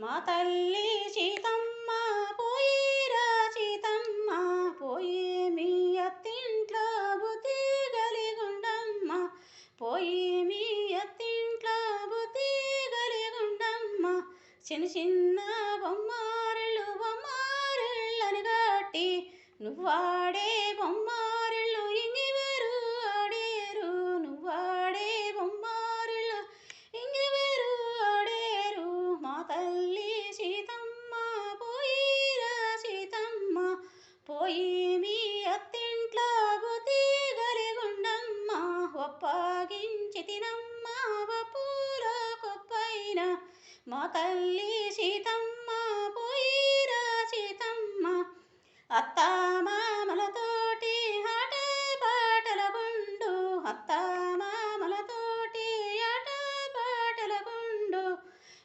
మా తల్లి సీతమ్మ పోయిరా సీతమ్మ పోయి మీ అత్తింట్లో బుద్ధి గలిగుండమ్మ పోయి మీ అత్తింట్లో బుద్ధి గలిగుండమ్మ చిన్న చిన్న బొమ్మారిళ్ళని గట్టి నువ్వాడే బొమ్మారిళ్ళు ఇంగివరు ఆడేరు నువ్వాడే బొమ్మారిళ్ళు ఇంగివరు ఆడేరు మా తల్లి సీతమ్మ పోయిరా సీతమ్మ పోయి మీ అత్తింట్లో బుద్ధి గలిగుండమ్మ ఒప్పగించి తినమ్మ వప్పుల కొప్పైన మా తల్లి సీతమ్మ పోయిరా సీతమ్మ అత్తామామలతోటి ఆట పాటల గుండు అత్తామామలతోటి ఆట పాటల గుండు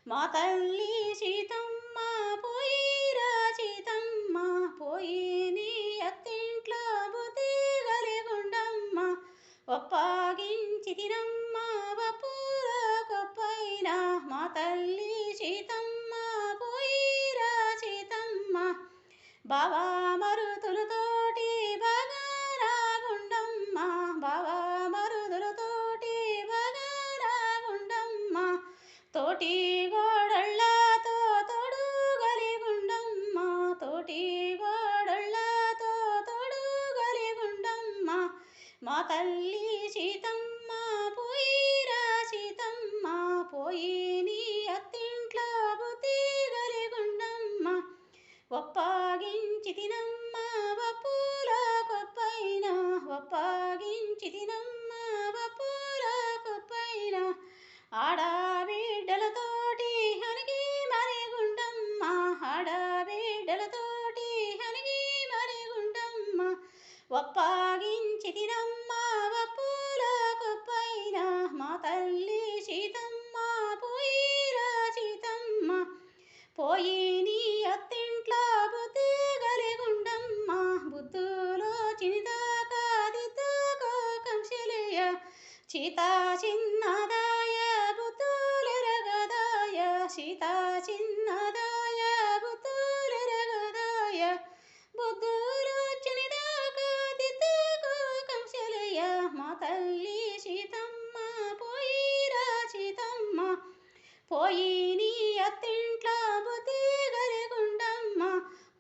మా తల్లి సీతమ్మ పోయిరా సీతమ్మ పోయి నీ అత్తింట్లో బుద్ధి గలిగుండమ్మ ఒప్పగించి తినమ్మ వప్పుల కొప్పైన మా తల్లి సీతమ్మ పోయిరా సీతమ్మ బావా మరుదులతోటి బాగా రాగుండమ్మ బావా మరుదులతోటి బాగా రాగుండమ్మ తోటి గోడళ్ళతో తోడు గలిగుండమ్మ తోటి గోడళ్ళతో తోడు గలిగుండమ్మ మా తల్లి సీతమ్మ పోయిరా సీతమ్మ పోయి నీ అత్తింట్లో బుద్ధి గలిగుండమ్మ ఒప్పగించి తినమ్మ వప్పుల కొప్పైన ఒప్పగించి తినమ్మ వప్పుల కొప్పైన ఆడబిడ్డలతోటి హనిగి మరిగుండమ్మ ఆడబిడ్డలతోటి హనిగి మరిగుండమ్మ ఒప్పగించి తినమ్మ వప్పుల కొప్పైన మా తల్లి సీతమ్మ పోయిరా సీతమ్మ పోయి నీ అత్తింట్లో బుద్ధి గలిగుండమ్మ బుద్ధులో చినిదాకా దిద్దుకో కంశలియ సీతా చిన్నదాయ బుద్ధులెరగదాయ సీతా చిన్నదాయ బుద్ధులెరగదాయ బుద్ధులో చినిదాకా దిద్దుకో కంశలియ మా తల్లి సీతమ్మ పోయిరా సీతమ్మ పోయి నీ అత్తింట్లో బుద్ధి గలిగుండమ్మ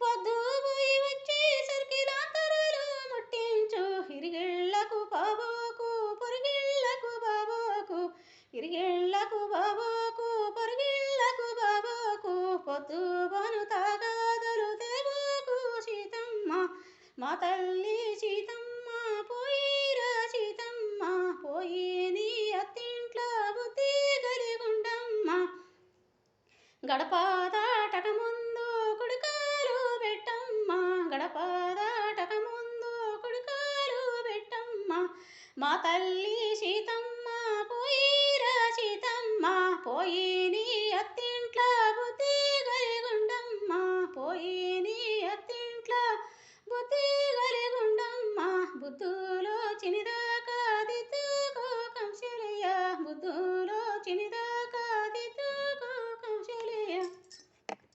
పొద్దు పోయి వచ్చేసరికి రాతరులు ముట్టించు ఇరిగిళ్ళకు బాబోకు పొరిగిళ్ళకు బాబోకు ఇరిగిళ్ళకు బాబోకు పొరిగిళ్ళకు బాబోకు పొద్దు బను తాగాదలు తేబోకు సీతమ్మ మా తల్లి సీతమ్మ పోయిరా సీతమ్మ పోయి నీ అత్తింట్లో బుద్ధి గలిగుండమ్మ గడప దాటక ముందు కుడికాలు పెట్టమ్మ గడప దాటక ముందు కుడికాలు పెట్టమ్మ మా తల్లి సీతమ్మ పోయిరా సీతమ్మ పోయి నీ అత్తింట్లో బుద్ధి గలిగుండమ్మ పోయి నీ అత్తింట్లో బుద్ధి గలిగుండమ్మ బుద్ధు